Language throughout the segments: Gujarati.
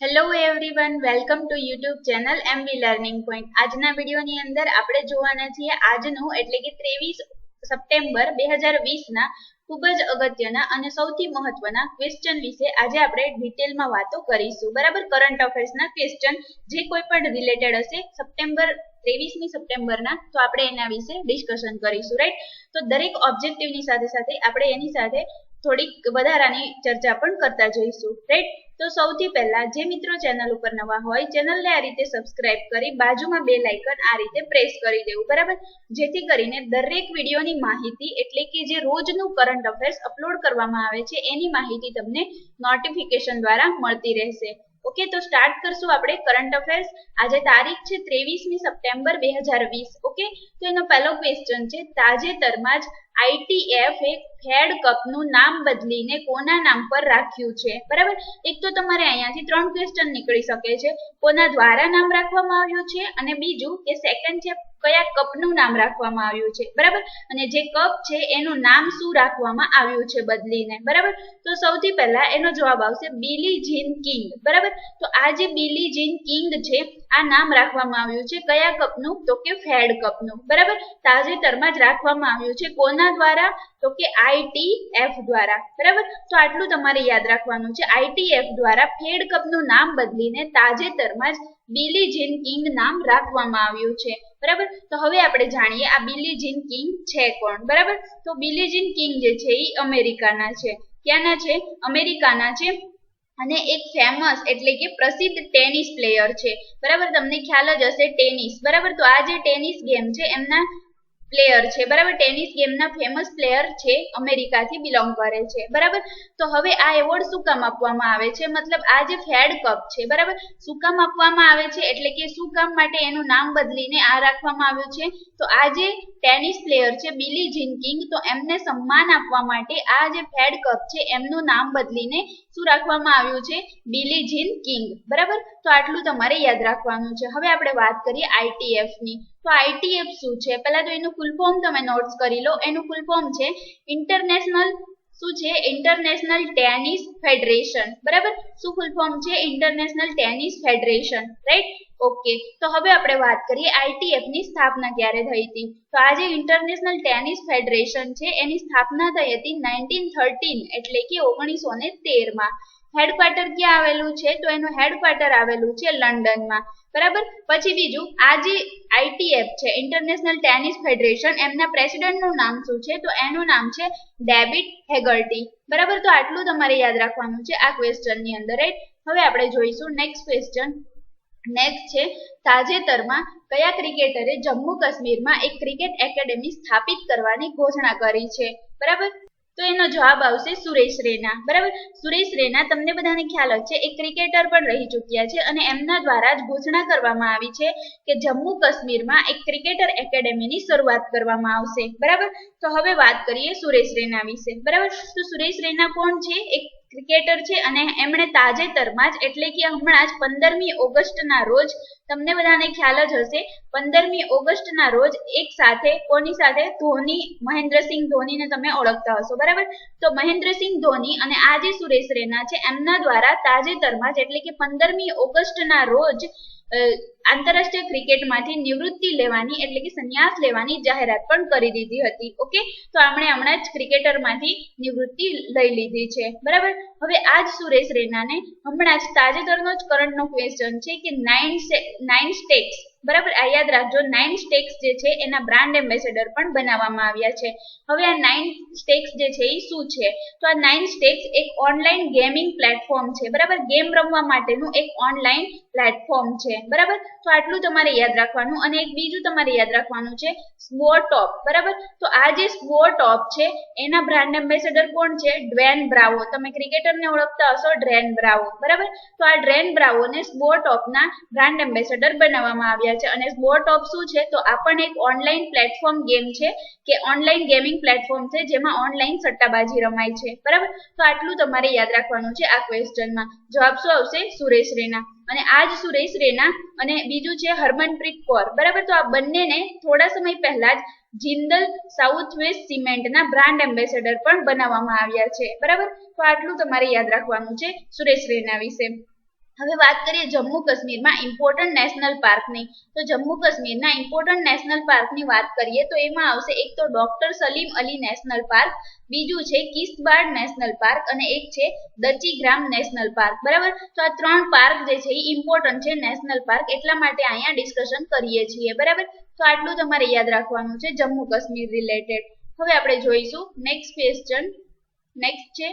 Hello everyone, welcome to YouTube channel mvlearningpoint. આજના વિડીયોની અંદર આપણે જોવાના છીએ આજનું એટલે કે 23 સપ્ટેમ્બર 2020 ના ખૂબ જ અગત્યના અને સૌથી મહત્વના ક્વેશ્ચન વિશે આજે આપણે ડિટેલમાં વાતો કરીશું. બરાબર, કરંટ અફેર્સના ક્વેશ્ચન જે કોઈ પણ રિલેટેડ હશે 23મી સપ્ટેમ્બરના, તો આપણે એના વિશે ડિસ્કશન કરીશું. રાઈટ, તો દરેક ઓબ્જેક્ટિવની સાથે સાથે આપણે એની સાથે થોડીક વધારાની ચર્ચા પણ કરતા જઈશું. રાઈટ, તો સૌથી પહેલા જે મિત્રો ચેનલ ઉપર નવા હોય ચેનલને આ રીતે સબસ્ક્રાઇબ કરી બાજુમાં બેલ આઇકન આ રીતે પ્રેસ કરી દેવું. બરાબર, જેથી કરીને દરેક વિડીયોની માહિતી એટલે કે જે રોજનું કરંટ અફેર્સ અપલોડ કરવામાં આવે છે એની માહિતી તમને નોટિફિકેશન દ્વારા મળતી રહેશે. ઓકે, તો સ્ટાર્ટ કરશું આપણે કરંટ અફેર્સ. આજે તારીખ છે 23મી સપ્ટેમ્બર 2020. ઓકે, તો એનો પહેલો ક્વેશ્ચન છે, તાજેતરમાં જ ITF ફેડ કપનું નામ બદલીને કોના નામ પર રાખ્યું છે? બરાબર, એક તો તમારે અહીંયાથી 3 ક્વેશ્ચન નીકળી શકે છે. કોના દ્વારા નામ રાખવામાં આવ્યું છે, અને બીજું કે સેકન્ડ છે કયા કપનું નામ રાખવામાં આવ્યું છે. બરાબર, અને જે કપ છે એનું નામ શું રાખવામાં આવ્યું છે બદલીને. બરાબર, તો સૌથી પહેલા એનો જવાબ આવશે બિલી જીન કિંગ. બરાબર, તો આ જે બિલી જીન કિંગ છે આ નામ રાખવામાં આવ્યું છે કયા કપનું? તો કે ફેડ કપનું. બરાબર, તાજેતરમાં જ રાખવામાં આવ્યું છે. કોના દ્વારા? તો કે ITF દ્વારા. બરાબર, તો આટલું તમારે યાદ રાખવાનું છે. ITF દ્વારા ફેડ કપનું નામ બદલીને તાજેતરમાં જ બિલી જીન કિંગ નામ રાખવામાં આવ્યું છે. બરાબર, તો હવે આપણે જાણીએ આ બિલી જીન કિંગ છે કોણ. બરાબર, તો બિલી જીન કિંગ જે છે એ અમેરિકાના છે. ક્યાંના છે? અમેરિકાના છે, અને એક ફેમસ એટલે કે પ્રસિદ્ધ ટેનિસ પ્લેયર છે. બરાબર, તમને ખ્યાલ જ હશે ટેનિસ. બરાબર, તો આ જે ટેનિસ ગેમ છે એમના પ્લેયર છે. બરાબર, ટેનિસ ગેમના ફેમસ પ્લેયર છે, અમેરિકાથી બિલોંગ કરે છે. બરાબર, તો હવે આ એવોર્ડ શું કામ આપવામાં આવે છે? મતલબ આ જે ફેડ કપ છે, બરાબર, શું કામ આપવામાં આવે છે એટલે કે શું કામ માટે એનું નામ બદલીને આ રાખવામાં આવ્યું છે? તો આ જે ટેનિસ પ્લેયર છે બિલી જીન કિંગ, તો એમને સન્માન આપવા માટે આ જે ફેડ કપ છે એમનું નામ બદલીને શું રાખવામાં આવ્યું છે? બિલી જીન કિંગ. બરાબર, તો આટલું તમારે યાદ રાખવાનું છે. હવે આપણે વાત કરીએ ITF ની. તો ITF શું છે? પહેલા તો એનું ફૂલ ફોર્મ તમે નોટ્સ કરી લો. એનું ફૂલ ફોર્મ છે ઇન્ટરનેશનલ શું છે? International tennis federation. બરાબર, શું ફૂલ ફોર્મ છે? International tennis federation. Right, okay, તો હવે આપણે વાત કરીએ ITF ની સ્થાપના ક્યારે થઈ હતી. તો આ જે ઇન્ટરનેશનલ ટેનિસ ફેડરેશન છે એની સ્થાપના થઈ હતી 1913 એટલે કે 1913 માં. હેડક્વાર્ટર ક્યાં આવેલું છે? તો એનું હેડક્વાર્ટર આવેલું છે લંડનમાં. બરાબર, પછી બીજું આ જે ITF છે ઇન્ટરનેશનલ ટેનિસ ફેડરેશન, એમના પ્રેસિડેન્ટનું નામ શું છે? તો એનું નામ છે ડેવિડ હેગર્ટી. બરાબર, તો આટલું તમારે યાદ રાખવાનું છે આ ક્વેશ્ચનની અંદર. રાઈટ, હવે આપણે જોઈશું નેક્સ્ટ ક્વેશ્ચન. નેક્સ્ટ છે, તાજેતરમાં કયા ક્રિકેટરે જમ્મુ કાશ્મીરમાં એક ક્રિકેટ એકેડેમી સ્થાપિત કરવાની ઘોષણા કરી છે? બરાબર, તો એનો જવાબ આવશે સુરેશ રૈના. બરાબર, સુરેશ રૈના તમને બધાને ખ્યાલ જ છે એક ક્રિકેટર પણ રહી ચૂક્યા છે, અને એમના દ્વારા જ ઘોષણા કરવામાં આવી છે કે જમ્મુ કાશ્મીરમાં એક ક્રિકેટર એકેડેમીની શરૂઆત કરવામાં આવશે. બરાબર, તો હવે વાત કરીએ સુરેશ રૈના વિશે. બરાબર, તો સુરેશ રૈના કોણ છે? એક ક્રિકેટર છે, અને એમણે તાજેતરમાં જ એટલે કે હમણાં જ 15મી ઓગસ્ટના રોજ, તમને બધાને ખ્યાલ જ હશે 15મી ઓગસ્ટના રોજ એક સાથે કોની સાથે? ધોની, મહેન્દ્રસિંહ ધોનીને તમે ઓળખતા હશો. બરાબર, તો મહેન્દ્રસિંહ ધોની અને આ જે સુરેશ રૈના છે એમના દ્વારા તાજેતરમાં જ એટલે કે 15મી ઓગસ્ટના રોજ આંતરરાષ્ટ્રીય ક્રિકેટમાંથી નિવૃત્તિ લેવાની એટલે કે સંન્યાસ લેવાની જાહેરાત પણ કરી દીધી હતી. ઓકે, તો હમણાં જ ક્રિકેટરમાંથી નિવૃત્તિ લઈ લીધી છે. બરાબર, હવે આ જ સુરેશ રૈનાને હમણાં જ તાજેતરનો જ કરંટનો ક્વેશ્ચન છે કે 9 સ્ટેક્સ. બરાબર, આ યાદ રાખજો, 9 સ્ટેક્સ જે છે એના બ્રાન્ડ એમ્બેસેડર પણ બનાવવામાં આવ્યા છે. હવે આ 9 સ્ટેક્સ જે છે એ શું છે? તો આ 9 સ્ટેક્સ એક ઓનલાઈન ગેમિંગ પ્લેટફોર્મ છે. બરાબર, ગેમ રમવા માટેનું એક ઓનલાઈન પ્લેટફોર્મ છે. બરાબર, તો આટલું તમારે યાદ રાખવાનું. અને એક બીજું તમારે યાદ રાખવાનું છે સ્પોર્ટોપ. બરાબર, તો આ જે સ્પોર્ટોપ છે એના બ્રાન્ડ એમ્બેસેડર કોણ છે? Dwyane bravo. તમે ક્રિકેટરને ઓળખતા હશો ડ્વેન બ્રાવો. બરાબર, તો આ ડ્વેન બ્રાવોને સ્પોર્ટોપના બ્રાન્ડ એમ્બેસેડર બનાવવામાં આવ્યા છે. અને સ્પોર્ટોપ શું છે? તો આ પણ એક ઓનલાઈન પ્લેટફોર્મ ગેમ છે કે ઓનલાઈન ગેમિંગ પ્લેટફોર્મ છે જેમાં ઓનલાઈન સટ્ટાબાજી રમાય છે. બરાબર, તો આટલું તમારે યાદ રાખવાનું છે આ ક્વેશ્ચનમાં. જવાબ શું આવશે? સુરેશ રૈના. અને આ જ સુરેશ રૈના અને બીજું છે હરમનપ્રીત કૌર. બરાબર, તો આ બંનેને થોડા સમય પહેલા જ જિંદલ સાઉથ વેસ્ટ સિમેન્ટના બ્રાન્ડ એમ્બેસેડર પણ બનાવવામાં આવ્યા છે. બરાબર, તો આટલું તમારે યાદ રાખવાનું છે સુરેશ રૈના વિશે. હવે વાત કરીએ જમ્મુ કાશ્મીરમાં ઇમ્પોર્ટન્ટ નેશનલ પાર્કની, તો જમ્મુ કાશ્મીરના ઇમ્પોર્ટન્ટ નેશનલ પાર્કની વાત કરીએ તો એમાં આવશે એક તો doctor Salim Ali national park, બીજું છે કિશ્તવાડ નેશનલ પાર્ક અને એક છે દચીગ્રામ નેશનલ પાર્ક, બરાબર. તો આ 3 પાર્ક જે છે એ ઇમ્પોર્ટન્ટ છે નેશનલ પાર્ક, એટલા માટે અહીંયા ડિસ્કશન કરીએ છીએ, બરાબર. તો આટલું તમારે યાદ રાખવાનું છે જમ્મુ કાશ્મીર રિલેટેડ. હવે આપણે જોઈશું નેક્સ્ટ ક્વેશ્ચન. નેક્સ્ટ છે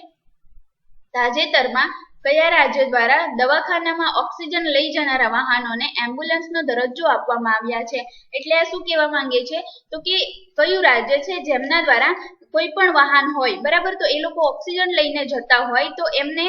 તાજેતરમાં કયા રાજ્ય દ્વારા દવાખાનામાં ઓક્સિજન લઈ જનારા વાહનોને એમ્બ્યુલન્સનો દરજ્જો આપવામાં આવ્યા છે? એટલે આ શું કહેવા માંગે છે તો કે કયું રાજ્ય છે જેમના દ્વારા કોઈ પણ વાહન હોય, બરાબર, તો એ લોકો ઓક્સિજન લઈને જતા હોય તો એમને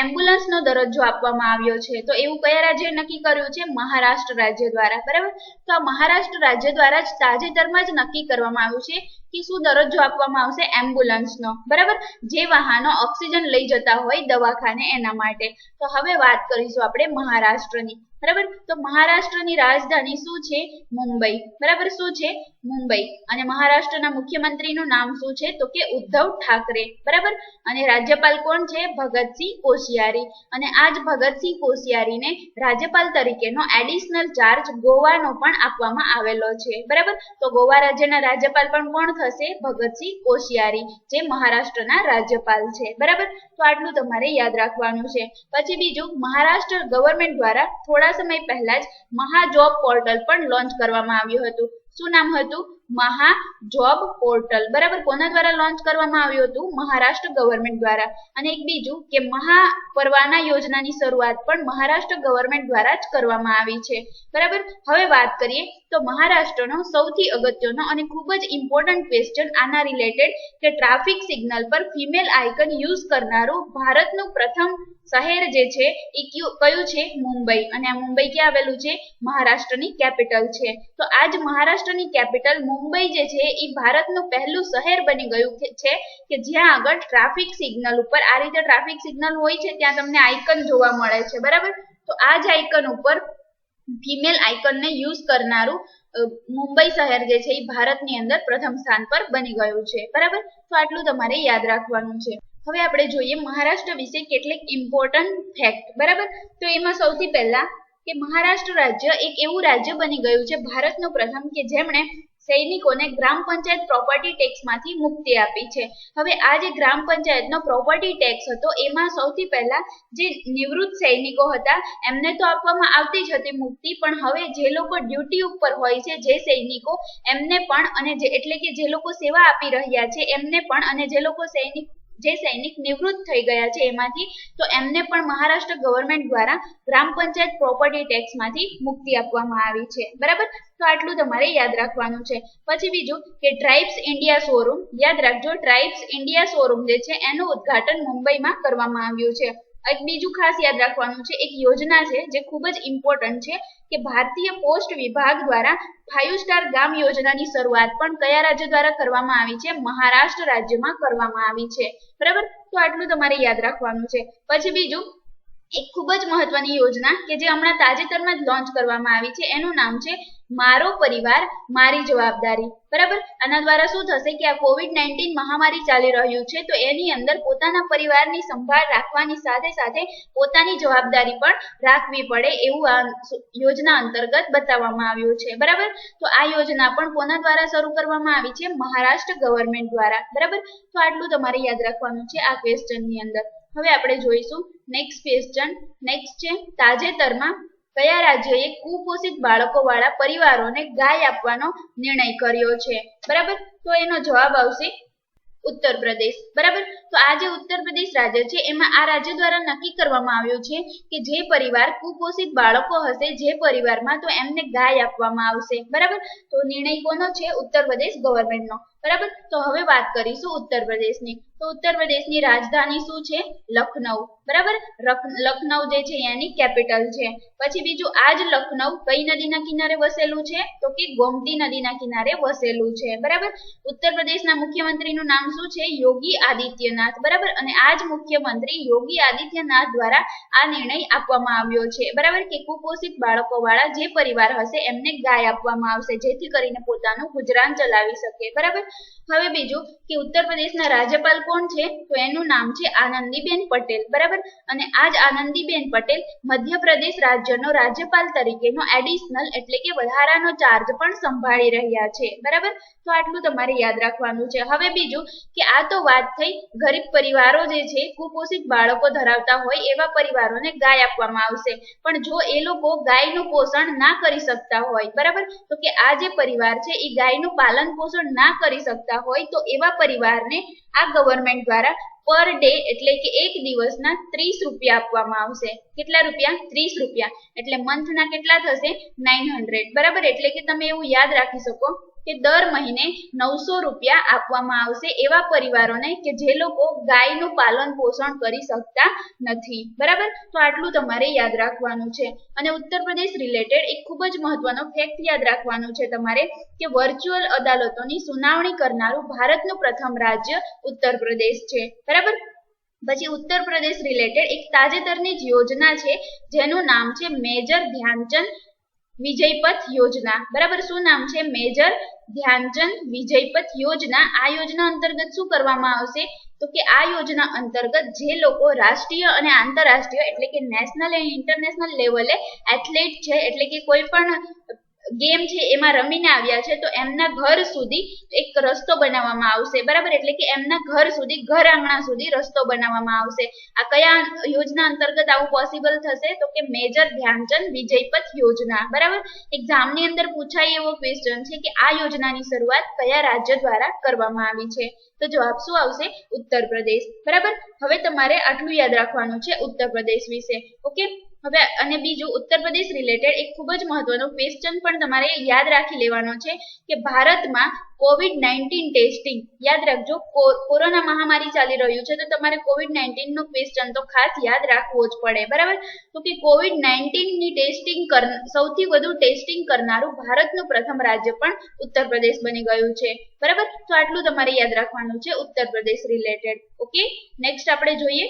એમ્બ્યુલન્સનો દરજ્જો આપવામાં આવ્યો છે. તો એવું કયા રાજ્યએ નક્કી કર્યું છે? મહારાષ્ટ્ર રાજ્ય દ્વારા, બરાબર. તો આ મહારાષ્ટ્ર રાજ્ય દ્વારા જ તાજેતરમાં જ નક્કી કરવામાં આવ્યું છે કે શું દરજ્જો આપવામાં આવશે? એમ્બ્યુલન્સનો, બરાબર, જે વાહનો ઓક્સિજન લઈ જતા હોય દવાખાને એના માટે. તો હવે વાત કરીશું આપણે મહારાષ્ટ્રની, બરાબર. તો મહારાષ્ટ્રની રાજધાની શું છે? મુંબઈ, બરાબર. શું છે? મુંબઈ. અને મહારાષ્ટ્રના મુખ્યમંત્રીનું નામ શું છે? તો કે ઉદ્ધવ ઠાકરે, બરાબર. અને રાજ્યપાલ કોણ છે? ભગતસિંહ કોશિયારી. અને આ જ ભગતસિંહ કોશિયારીને રાજ્યપાલ તરીકેનો એડિશનલ ચાર્જ ગોવાનો પણ આપવામાં આવેલો છે, બરાબર. તો ગોવા રાજ્યના રાજ્યપાલ પણ કોણ થશે? ભગતસિંહ કોશિયારી, જે મહારાષ્ટ્રના રાજ્યપાલ છે, બરાબર. તો આટલું તમારે યાદ રાખવાનું છે. પછી બીજું, મહારાષ્ટ્ર ગવર્મેન્ટ દ્વારા થોડા સમય પહેલા જ મહા જોબ પોર્ટલ પણ લોન્ચ કરવામાં આવ્યું હતું. શું નામ હતું? મહા જોબ પોર્ટલ, બરાબર. કોના દ્વારા લોન્ચ કરવામાં આવ્યું હતું? મહારાષ્ટ્ર ગવર્મેન્ટ દ્વારા. અને એક બીજું કે મહા પરવાના યોજનાની શરૂઆત પણ મહારાષ્ટ્ર ગવર્મેન્ટ દ્વારા જ કરવામાં આવી છે, બરાબર. હવે વાત કરીએ તો મહારાષ્ટ્રનો સૌથી અગત્યનો અને ખૂબ જ ઇમ્પોર્ટન્ટ ક્વેશ્ચન આના રિલેટેડ કે ટ્રાફિક સિગ્નલ પર ફિમેલ આઇકન યુઝ કરનારું ભારતનું પ્રથમ શહેર જે છે એ કયું છે? મુંબઈ. અને આ મુંબઈ ક્યાં આવેલું છે? મહારાષ્ટ્રની કેપિટલ છે. તો આજ મહારાષ્ટ્રની કેપિટલ મુંબઈ જે છે એ ભારતનું પહેલું શહેર બની ગયું છે કે જ્યાં આગળ ટ્રાફિક સિગ્નલ ઉપર આ રીતે ટ્રાફિક સિગ્નલ હોય છે, ત્યાં તમને આઇકન જોવા મળે છે, બરાબર. તો આ જ આઇકન ઉપર ફિમેલ આઇકનને યુઝ કરનારું મુંબઈ શહેર જે છે એ ભારતની અંદર પ્રથમ સ્થાન પર બની ગયું છે, બરાબર. તો આટલું તમારે યાદ રાખવાનું છે. હવે આપણે જોઈએ મહારાષ્ટ્ર વિશે કેટલીક ઇમ્પોર્ટન્ટ ફેક્ટ, બરાબર. તો એમાં સૌથી પહેલા કે મહારાષ્ટ્ર રાજ્ય એક એવું રાજ્ય બની ગયું છે ભારતનું પ્રથમ કે જેમણે સૈનિકોને ગ્રામ પંચાયત પ્રોપર્ટી ટેક્સમાંથી મુક્તિ આપી છે. હવે આ જે ગ્રામ પંચાયતનો પ્રોપર્ટી ટેક્સ હતો એમાં સૌથી પહેલા જે નિવૃત્ત સૈનિકો હતા એમને તો આપવામાં આવતી જ હતી મુક્તિ, પણ હવે જે લોકો ડ્યુટી ઉપર હોય છે, જે સૈનિકો, એમને પણ, અને એટલે કે જે લોકો સેવા આપી રહ્યા છે એમને પણ, અને જે સૈનિક નિવૃત્ત થઈ ગયા છે એમાંથી, તો એમને પણ મહારાષ્ટ્ર ગવર્મેન્ટ દ્વારા ગ્રામ પંચાયત પ્રોપર્ટી ટેક્સમાંથી મુક્તિ આપવામાં આવી છે, બરાબર. તો આટલું તમારે યાદ રાખવાનું છે. પછી બીજું કે ટ્રાઇબ્સ ઇન્ડિયા શોરૂમ, યાદ રાખજો, ટ્રાઇબ્સ ઇન્ડિયા શોરૂમ જે છે એનું ઉદ્ઘાટન મુંબઈમાં કરવામાં આવ્યું છે. એક બીજું ખાસ યાદ રાખવાનું છે, એક યોજના છે જે ખૂબ જ ઇમ્પોર્ટન્ટ છે કે ભારતીય પોસ્ટ વિભાગ દ્વારા 5 સ્ટાર ગામ યોજનાની શરૂઆત પણ કયા રાજ્ય દ્વારા કરવામાં આવી છે? મહારાષ્ટ્ર રાજ્યમાં કરવામાં આવી છે, બરાબર. તો આટલું તમારે યાદ રાખવાનું છે. પછી બીજું એક ખૂબ જ મહત્વની યોજના કે જે હમણાં તાજેતરમાં જ લોન્ચ કરવામાં આવી છે એનું નામ છે મારો પરિવાર મારી જવાબદારી, બરાબર. આના દ્વારા શું થશે કે આ COVID-19 મહામારી ચાલી રહ્યું છે તો એની અંદર પોતાના પરિવારની સંભાળ રાખવાની સાથે સાથે પોતાની જવાબદારી પણ રાખવી પડે એવું આ યોજના અંતર્ગત બતાવવામાં આવ્યું છે, બરાબર. તો આ યોજના પણ કોના દ્વારા શરૂ કરવામાં આવી છે? મહારાષ્ટ્ર ગવર્મેન્ટ દ્વારા, બરાબર. તો આટલું તમારે યાદ રાખવાનું છે આ ક્વેશ્ચનની અંદર. હવે આપણે જોઈશું નેક્સ્ટ ક્વેશ્ચન. નેક્સ્ટ છે તાજેતરમાં કયા રાજ્યએ કુપોષિત બાળકો વાળા પરિવારોને ગાય આપવાનો નિર્ણય કર્યો છે? બરાબર. તો એનો જવાબ આવશે ઉત્તર પ્રદેશ, બરાબર. તો આ જે ઉત્તર પ્રદેશ રાજ્ય છે એમાં આ રાજ્ય દ્વારા નક્કી કરવામાં આવ્યું છે કે જે પરિવાર કુપોષિત બાળકો હશે જે પરિવારમાં, તો એમને ગાય આપવામાં આવશે, બરાબર. તો નિર્ણય કોનો છે? ઉત્તર પ્રદેશ ગવર્મેન્ટનો, બરાબર. તો હવે વાત કરીશું ઉત્તર પ્રદેશની. તો ઉત્તર પ્રદેશની રાજધાની શું છે? લખનઉ, બરાબર. લખનઉ જે છે એની કેપિટલ છે. પછી બીજું આ જ લખનઉ કઈ નદીના કિનારે વસેલું છે? તો કે ગોમતી નદીના કિનારે વસેલું છે, બરાબર. ઉત્તર પ્રદેશના મુખ્યમંત્રીનું નામ શું છે? યોગી આદિત્યનાથ, બરાબર. અને આ જ મુખ્યમંત્રી યોગી આદિત્યનાથ દ્વારા આ નિર્ણય આપવામાં આવ્યો છે, બરાબર, કે કુપોષિત બાળકો વાળા જે પરિવાર હશે એમને ગાય આપવામાં આવશે જેથી કરીને પોતાનું ગુજરાન ચલાવી શકે, બરાબર. હવે બીજું કે ઉત્તર પ્રદેશના રાજ્યપાલ કોણ છે, તો એનું નામ છે આનંદીબેન પટેલ, બરાબર. અને આ જ આનંદીબેન પટેલ મધ્યપ્રદેશ રાજ્યનો રાજ્યપાલ તરીકેનો એડિશનલ એટલે કે વધારાનો ચાર્જ પણ સંભાળી રહ્યા છે, બરાબર. તો આટલું તમારે યાદ રાખવાનું છે. હવે બીજું કે આ તો વાત થઈ ગરીબ પરિવારો જે છે, કુપોષિત બાળકો ધરાવતા હોય એવા પરિવારોને ગાય આપવામાં આવશે. પણ જો એ લોકો ગાયનું પોષણ ના કરી શકતા હોય, બરાબર, તો કે આ જે પરિવાર છે એ ગાયનું પાલન પોષણ ના કરી શકતા હોય તો એવા પરિવારને આ ગવર્મેન્ટ દ્વારા પર ડે એટલે કે એક દિવસના 30 રૂપિયા આપવામાં આવશે. કેટલા રૂપિયા? 30 રૂપિયા. એટલે મંથના કેટલા થશે? 900, બરાબર. એટલે કે તમે એવું યાદ રાખી શકો કે દર મહિને 900 રૂપિયા આપવામાં આવશે એવા પરિવારોને કે જે લોકો ગાયનું પાલન પોષણ કરી શકતા નથી, બરાબર. તો આટલું તમારે યાદ રાખવાનું છે. અને ઉત્તર પ્રદેશ રિલેટેડ એક ખૂબ જ મહત્વનો ફેક્ટ યાદ રાખવાનું છે તમારે કે વર્ચ્યુઅલ અદાલતોની સુનાવણી કરનારું ભારતનું પ્રથમ રાજ્ય ઉત્તર પ્રદેશ છે, બરાબર. પછી ઉત્તર પ્રદેશ રિલેટેડ એક તાજેતરની જ યોજના છે જેનું નામ છે મેજર ધ્યાનચંદ વિજયપથ યોજના, બરાબર. શું નામ છે? મેજર ધ્યાનચંદ વિજયપથ યોજના. આ યોજના અંતર્ગત શું કરવામાં આવશે, તો કે આ યોજના અંતર્ગત જે લોકો રાષ્ટ્રીય અને આંતરરાષ્ટ્રીય એટલે કે નેશનલ અને ઇન્ટરનેશનલ લેવલે એથ્લેટ છે એટલે કે કોઈ પણ ગેમ છે એમાં રમીને આવ્યા છે તો એમના ઘર સુધી એક રસ્તો બનાવવામાં આવશે, બરાબર. એટલે કે એમના ઘર સુધી, ઘર આંગણા સુધી રસ્તો બનાવવામાં આવશે. આ કયા યોજના અંતર્ગત આવું પોસિબલ થશે, તો કે મેજર ધ્યાનચંદ વિજયપથ યોજના, બરાબર. એક્ઝામની અંદર પૂછાય એવો ક્વેશ્ચન છે કે આ યોજનાની શરૂઆત કયા રાજ્ય દ્વારા કરવામાં આવી છે, તો જવાબ શું આવશે? ઉત્તર પ્રદેશ, બરાબર. હવે તમારે આટલું યાદ રાખવાનું છે ઉત્તર પ્રદેશ વિશે, ઓકે. હવે અને બીજું ઉત્તર પ્રદેશ રિલેટેડ એક ખૂબ જ મહત્વનો ક્વેશ્ચન પણ તમારે યાદ રાખી લેવાનો છે કે ભારતમાં COVID-19 ટેસ્ટિંગ, યાદ રાખજો કોરોના મહામારી ચાલી રહ્યું છે તો તમારે COVID-19 નો ક્વેશ્ચન તો ખાસ યાદ રાખવો જ પડે, બરાબર. તો કે COVID-19 ની ટેસ્ટિંગ સૌથી વધુ ટેસ્ટિંગ કરનારું ભારતનું પ્રથમ રાજ્ય પણ ઉત્તર પ્રદેશ બની ગયું છે, બરાબર. તો આટલું તમારે યાદ રાખવાનું છે Uttar Pradesh related, okay. Next આપણે જોઈએ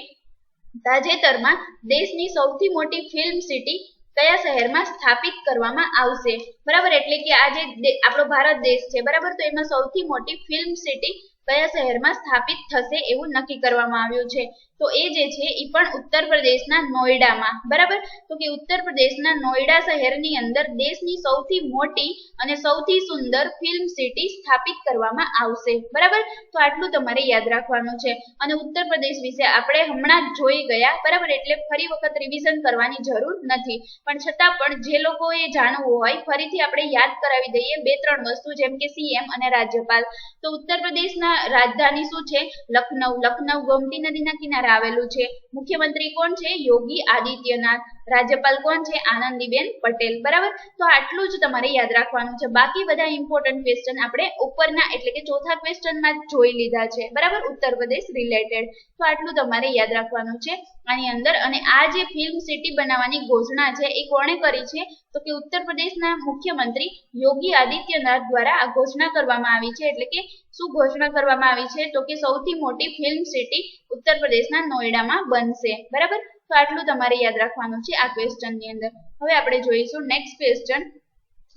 તાજેતરમાં દેશની સૌથી મોટી ફિલ્મ સિટી કયા શહેરમાં સ્થાપિત કરવામાં આવશે, બરાબર. એટલે કે આ જે આપણો ભારત દેશ છે, બરાબર, તો એમાં સૌથી મોટી ફિલ્મ સિટી કયા શહેરમાં સ્થાપિત થશે એવું નક્કી કરવામાં આવ્યું છે. તો એ જે છે એ પણ ઉત્તર પ્રદેશના નોઈડામાં, બરાબર. તો કે ઉત્તર પ્રદેશના નોઈડા શહેરની અંદર દેશની સૌથી મોટી અને સૌથી સુંદર ફિલ્મ સિટી સ્થાપિત કરવામાં આવશે, બરાબર. તો આટલું તમારે યાદ રાખવાનું છે. અને ઉત્તર પ્રદેશ વિશે આપણે હમણાં જ જોઈ ગયા, બરાબર. એટલે ફરી વખત રિવિઝન કરવાની જરૂર નથી, પણ છતાં પણ જે લોકોએ જાણવું હોય ફરીથી આપણે યાદ કરાવી દઈએ 2-3 વસ્તુ, જેમ કે સીએમ અને રાજ્યપાલ. તો ઉત્તર પ્રદેશના રાજધાની શું છે? લખનઉ. લખનઉ ગોમતી નદીના કિનારે આવેલું છે. મુખ્યમંત્રી કોણ છે? યોગી આદિત્યનાથ. રાજ્યપાલ કોણ છે? આનંદીબેન પટેલ, બરાબર. તો આટલું જ તમારે યાદ રાખવાનું છે. બાકી બધા ઇમ્પોર્ટન્ટ ક્વેશ્ચન આપણે ઉપરના એટલે કે ચોથા ક્વેશ્ચનમાં જ જોઈ લીધા છે, બરાબર, ઉત્તર પ્રદેશ રિલેટેડ. તો આટલું તમારે યાદ રાખવાનું છે આની અંદર. અને આ જે ફિલ્મ સિટી બનાવવાની ઘોષણા છે એ કોણે કરી છે, તો કે ઉત્તર પ્રદેશના મુખ્યમંત્રી યોગી આદિત્યનાથ દ્વારા આ ઘોષણા કરવામાં આવી છે. એટલે કે શું ઘોષણા કરવામાં આવી છે, તો કે સૌથી મોટી ફિલ્મ સિટી ઉત્તર પ્રદેશના નોઈડામાં બનશે, બરાબર. તો આટલું તમારે યાદ રાખવાનું છે આ ક્વેશ્ચનની અંદર. હવે આપણે જોઈશું નેક્સ્ટ ક્વેશ્ચન.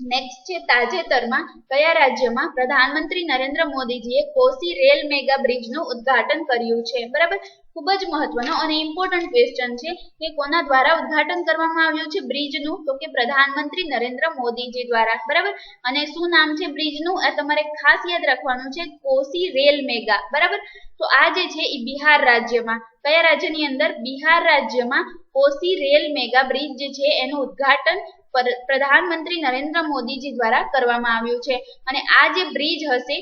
નેક્સ્ટ છે તાજેતરમાં કયા રાજ્યમાં પ્રધાનમંત્રી નરેન્દ્ર મોદીજીએ કોસી રેલ મેગા બ્રિજનું ઉદ્ઘાટન કર્યું છે, બરાબર. ખૂબ જ મહત્વનો અને ઇમ્પોર્ટન્ટ ક્વેશ્ચન છે કે કોના દ્વારા ઉદ્ઘાટન કરવામાં આવ્યું છે બ્રિજનું, તો કે પ્રધાનમંત્રી નરેન્દ્ર મોદીજી દ્વારા, બરાબર. અને શું નામ છે બ્રિજનું, આ તમારે ખાસ યાદ રાખવાનું છે, કોસી રેલ મેગા, બરાબર. તો આ જે છે એ બિહાર રાજ્યમાં, કયા રાજ્યની અંદર? બિહાર રાજ્યમાં કોસી રેલ મેગા બ્રિજ જે છે એનું ઉદ્ઘાટન પ્રધાનમંત્રી નરેન્દ્ર મોદીજી દ્વારા કરવામાં આવ્યું છે. અને આ જે બ્રિજ હશે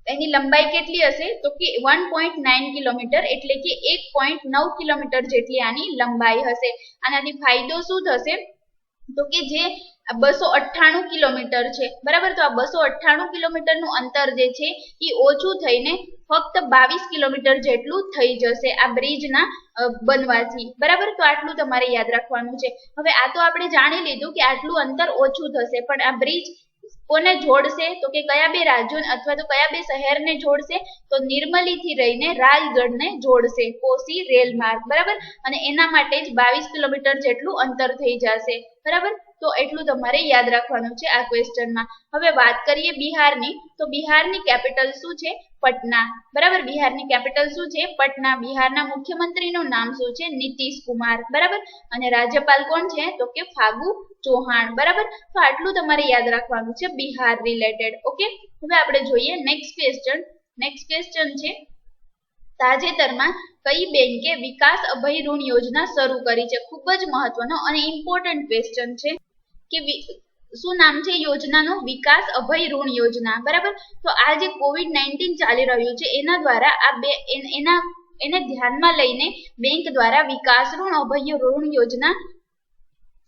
એની લંબાઈ કેટલી હશે, તો કે 1.9 કિલોમીટર એટલે કે 1.9 કિલોમીટર જેટલી આની લંબાઈ હશે. આનાથી ફાયદો શું થશે, તો કે જે 298 કિલોમીટર છે, બરાબર. તો આ 298 કિલોમીટરનું અંતર જે છે એ ઓછું થઈને ફક્ત 22 કિલોમીટર જેટલું થઈ જશે આ બ્રિજના બનવાથી, બરાબર. તો આટલું તમારે યાદ રાખવાનું છે. હવે આ તો આપણે જાણી લીધું કે આટલું અંતર ઓછું થશે, પણ આ બ્રિજ કોને જોડશે, તો કે કયા બે રાજ્યો અથવા તો કયા બે શહેરને જોડશે, તો નિર્મલી થી રહીને રાયગઢને જોડશે કોસી રેલ માર્ગ, બરાબર. અને એના માટે જ 22 કિલોમીટર જેટલું અંતર થઈ જશે, બરાબર. તો એટલું તમારે યાદ રાખવાનું છે આ ક્વેશ્ચનમાં. હવે વાત કરીએ બિહારની, તો બિહારની કેપિટલ શું છે? પટના. બરાબર, બિહારની કેપિટલ શું છે? પટના. બિહારના મુખ્યમંત્રીનું નામ શું છે? નીતિશ કુમાર. બરાબર, અને રાજ્યપાલ કોણ છે? તો કે ફાગુ ચૌહાણ. બરાબર, તો આટલું તમારે યાદ રાખવાનું છે બિહાર રિલેટેડ. ઓકે, હવે આપણે જોઈએ નેક્સ્ટ ક્વેશ્ચન. નેક્સ્ટ ક્વેશ્ચન છે તાજેતરમાં કઈ બેંકે વિકાસ અભય ઋણ યોજના શરૂ કરી છે? ખૂબ જ મહત્વનો અને ઇમ્પોર્ટન્ટ ક્વેશ્ચન છે કે શું નામ છે યોજનાનું? વિકાસ અભય ઋણ યોજના. બરાબર, તો આ જે COVID-19 ચાલી રહ્યું છે એના દ્વારા એને ધ્યાનમાં લઈને બેંક દ્વારા વિકાસ ઋણ અભય ઋણ યોજના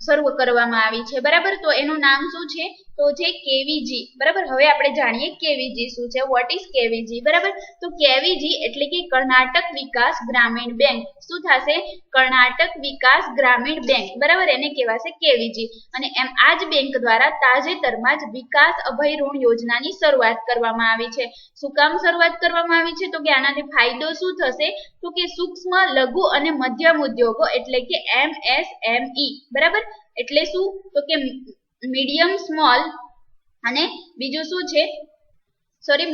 શરૂ કરવામાં આવી છે. બરાબર, તો એનું નામ શું છે? તો છે કેવીજી. બરાબર, હવે આપણે જાણીએ કેવીજી શું છે. What is KVG? બરાબર, તો કેવીજી એટલે કે કર્ણાટક વિકાસ ગ્રામીણ બેંક. શું થશે? કર્ણાટક વિકાસ ગ્રામીણ બેંક. બરાબર, એને કહેવાશે કેવીજી. અને આ જ બેંક દ્વારા તાજેતરમાં જ વિકાસ અભય ઋણ યોજનાની શરૂઆત કરવામાં આવી છે. શું કામ શરૂઆત કરવામાં આવી છે? તો કે આનાથી ફાયદો શું થશે? તો કે સૂક્ષ્મ, લઘુ અને મધ્યમ ઉદ્યોગો એટલે કે MSME. બરાબર, એટલે શું? તો કે મીડિયમ સ્મોલ અને બીજું શું છે?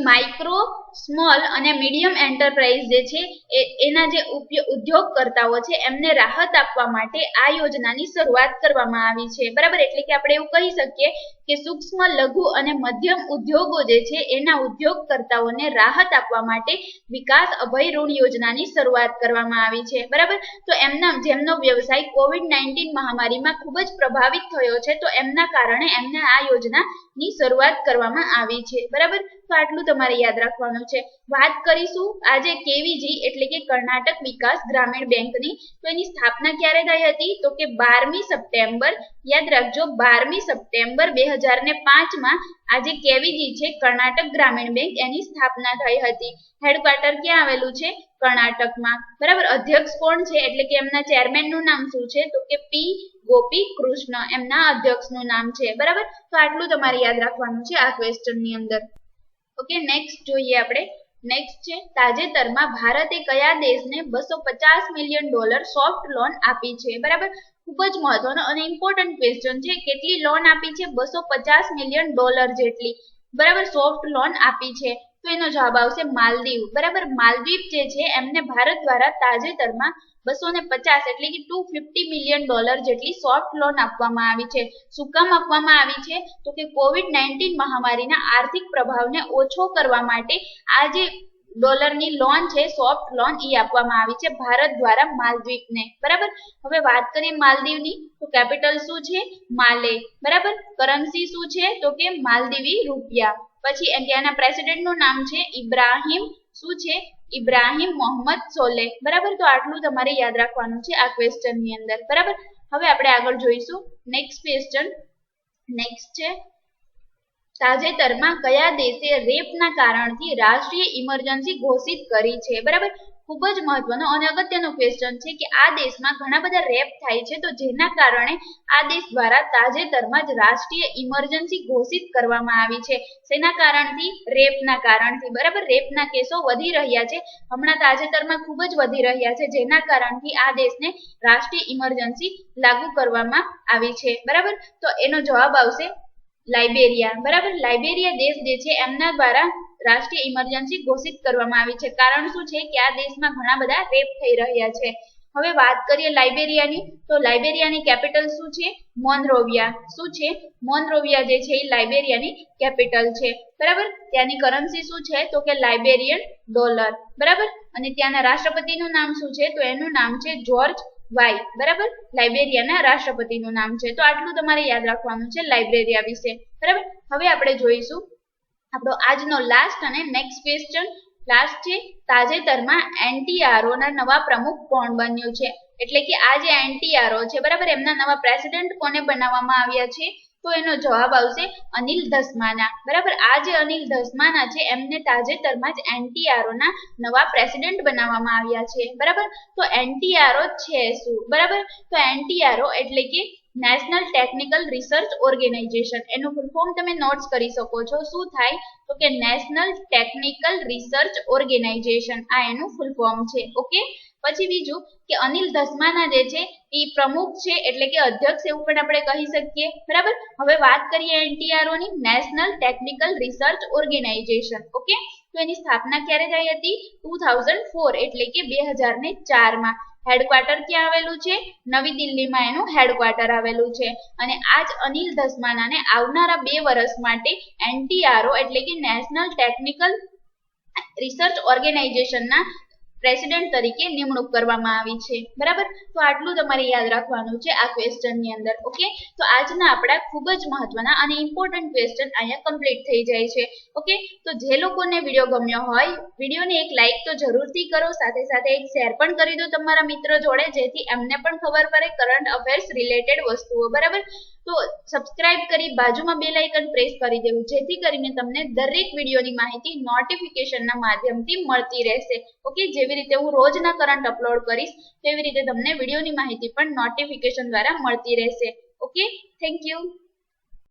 માઇક્રો, સ્મોલ અને મીડિયમ એન્ટરપ્રાઇઝ જે છે એના જે ઉદ્યોગકર્તાઓ છે એમને રાહત આપવા માટે આ યોજનાની શરૂઆત કરવામાં આવી છે. બરાબર, એટલે કે આપણે એવું કહી શકીએ કે સૂક્ષ્મ, લઘુ અને મધ્યમ ઉદ્યોગો જે છે એના ઉદ્યોગકર્તાઓને રાહત આપવા માટે વિકાસ અભય ઋણ યોજનાની શરૂઆત કરવામાં આવી છે. બરાબર, તો જેમનો વ્યવસાય COVID-19 મહામારીમાં ખૂબ જ પ્રભાવિત થયો છે તો એમના કારણે એમને આ યોજનાની શરૂઆત કરવામાં આવી છે. બરાબર, તો આટલું તમારે યાદ રાખવાનું છે. વાત કરીશું આજે કેવીજી એટલે કે કર્ણાટક વિકાસ ગ્રામીણ બેંકની, તો એની સ્થાપના ક્યારે થઈ હતી? તો કે 12મી સપ્ટેમ્બર. યાદ રાખજો, 12મી સપ્ટેમ્બર 2005 આજે કેવીજી છે કર્ણાટક ગ્રામીણ બેંક એની સ્થાપના થઈ હતી. હેડક્વાર્ટર ક્યાં આવેલું છે? કર્ણાટકમાં. બરાબર, અધ્યક્ષ કોણ છે? એટલે કે એમના ચેરમેન નું નામ શું છે? તો કે પી ગોપી કૃષ્ણ એમના અધ્યક્ષનું નામ છે. બરાબર, તો આટલું તમારે યાદ રાખવાનું છે આ ક્વેશ્ચન ની અંદર. ઓકે, નેક્સ્ટ જોઈએ આપણે. નેક્સ્ટ છે તાજેતરમાં ભારતે કયા દેશને $250 મિલિયન સોફ્ટ લોન આપી છે? બરાબર, ખૂબ જ મહત્વનો અને ઇમ્પોર્ટન્ટ ક્વેશ્ચન છે. કેટલી લોન આપી છે? $250 મિલિયન જેટલી. બરાબર, સોફ્ટ લોન આપી છે. તો એનો જવાબ આવશે માલદીવ. બરાબર, માલદીવ જે છે એમને ભારત દ્વારા તાજેતરમાં 250 એટલે કે $250 મિલિયન જેટલી સોફ્ટ લોન આપવામાં આવી છે. શું કામ આપવામાં આવી છે? તો કે COVID-19 મહામારીના આર્થિક પ્રભાવને ઓછો કરવા માટે આ જે ડોલરની લોન છે સોફ્ટ લોન એ આપવામાં આવી છે ભારત દ્વારા માલદીવને. બરાબર, હવે વાત કરીએ માલદીવની, તો કેપિટલ શું છે? માલે. બરાબર, કરન્સી શું છે? તો કે માલદીવી રૂપિયા. પછી ત્યાંના પ્રેસિડેન્ટ નું નામ છે ઇબ્રાહિમ. શું છે? ઇબ્રાહિમ મોહમ્મદ સોલેહ. બરાબર, તો આટલું તમારે યાદ રાખવાનું છે આ ક્વેશ્ચન ની અંદર. બરાબર, હવે આપણે આગળ જોઈશું નેક્સ્ટ ક્વેશ્ચન. નેક્સ્ટ છે તાજેતરમાં કયા દેશે રેપના કારણથી રાષ્ટ્રીય ઇમરજન્સી ઘોષિત કરી છે? બરાબર, ખૂબ જ મહત્વનો અને અગત્યનો ક્વેશ્ચન છે કે આ દેશમાં ઘણા બધા રેપ થાય છે તો જેના કારણે આ દેશ દ્વારા તાજેતરમાં જ રાષ્ટ્રીય ઇમરજન્સી ઘોષિત કરવામાં આવી છે. શેના કારણથી? રેપના કારણથી. બરાબર, રેપના કેસો વધી રહ્યા છે હમણાં તાજેતરમાં, ખૂબ જ વધી રહ્યા છે જેના કારણથી આ દેશને રાષ્ટ્રીય ઇમરજન્સી લાગુ કરવામાં આવી છે. બરાબર, તો એનો જવાબ આવશે લાઇબેરિયા. બરાબર, લાઇબેરિયા દેશ જે છે એમના દ્વારા રાષ્ટ્રીય ઇમરજન્સી ઘોષિત કરવામાં આવી છે. કારણ શું છે કે આ દેશમાં ઘણા બધા રેપ થઈ રહ્યા છે. હવે વાત કરીએ લાઇબેરિયાની, તો લાઇબેરિયાની કેપિટલ શું છે? મોનરોવિયા. શું છે? મોનરોવિયા જે છે એ લાઇબેરિયાની કેપિટલ છે. બરાબર, ત્યાંની કરન્સી શું છે? તો કે લાઇબેરિયન ડોલર. બરાબર, અને ત્યાંના રાષ્ટ્રપતિનું નામ શું છે? તો એનું નામ છે જોર્જ વાય. બરાબર, લાઇબેરિયાના રાષ્ટ્રપતિનું નામ છે. તો આટલું તમારે યાદ રાખવાનું છે લાઇબેરિયા વિશે. બરાબર, હવે આપણે જોઈશું આપણો આજનો લાસ્ટ અને નેક્સ્ટ ક્વેશ્ચન. લાસ્ટ છે તાજેતરમાં NTRO ના નવા પ્રમુખ કોણ બન્યું છે? એટલે કે આ જે NTRO છે બરાબર, એમના નવા પ્રેસિડેન્ટ કોને બનાવવામાં આવ્યા છે? તો એનો જવાબ આવશે અનિલ ધસ્માના. બરાબર, આ જે અનિલ ધસ્માના છે એમને તાજેતરમાં જ NTRO ના નવા પ્રેસિડેન્ટ બનાવવામાં આવ્યા છે. બરાબર, તો NTRO છે શું? બરાબર, તો NTRO એટલે કે નેશનલ ટેકનિકલ રિસર્ચ ઓર્ગેનાઇઝેશન. એનું ફૂલ ફોર્મ તમે નોટ્સ કરી શકો છો. શું થાય? તો કે નેશનલ ટેકનિકલ રિસર્ચ ઓર્ગેનાઇઝેશન, આ એનું ફૂલ ફોર્મ છે. ઓકે, પછી બીજું કે અનિલ ધસ્માના જે છે એ પ્રમુખ છે એટલે કે અધ્યક્ષ એવું પણ આપણે કહી શકીએ, બરાબર. હવે વાત કરીએ NTRO ની, national technical research organisation. Okay, તો એની સ્થાપના ક્યારે થઈ હતી? 2004 એટલે કે 2004 માં. હેડક્વાર્ટર ક્યાં આવેલું છે? નવી દિલ્હીમાં એનું હેડક્વાર્ટર આવેલું છે. અને આજ અનિલ ધસ્માનાને આવનારા 2 વર્ષ માટે NTRO એટલે કે નેશનલ ટેકનિકલ રિસર્ચ ઓર્ગેનાઇઝેશનના પ્રેસિડેન્ટ તરીકે નિમણૂક કરવામાં આવી છે, બરાબર. તો આટલું તમારે યાદ રાખવાનું છે આ ક્વેશ્ચનની અંદર. ઓકે, તો આજના આપણા ખૂબ જ મહત્વના અને ઇમ્પોર્ટન્ટ ક્વેશ્ચન અહીંયા કમ્પ્લીટ થઈ જાય છે. ઓકે, તો જે લોકોને વિડીયો ગમ્યો હોય વિડીયોને એક લાઈક તો જરૂરથી કરો, સાથે સાથે એક શેર પણ કરી દો તમારા મિત્રો જોડે, જેથી એમને પણ ખબર પડે કરંટ અફેર્સ રિલેટેડ વસ્તુઓ, બરાબર. તો સબસ્ક્રાઇબ કરી બાજુમાં બેલ આઇકન પ્રેસ કરી દેવું, જેથી કરીને તમને દરેક વિડીયોની માહિતી નોટિફિકેશનના માધ્યમથી મળતી રહેશે. ઓકે, જેવી રીતે હું રોજના કરંટ અપલોડ કરીશ તેવી રીતે તમને વિડીયોની માહિતી પણ નોટિફિકેશન દ્વારા મળતી રહેશે. Okay, thank you.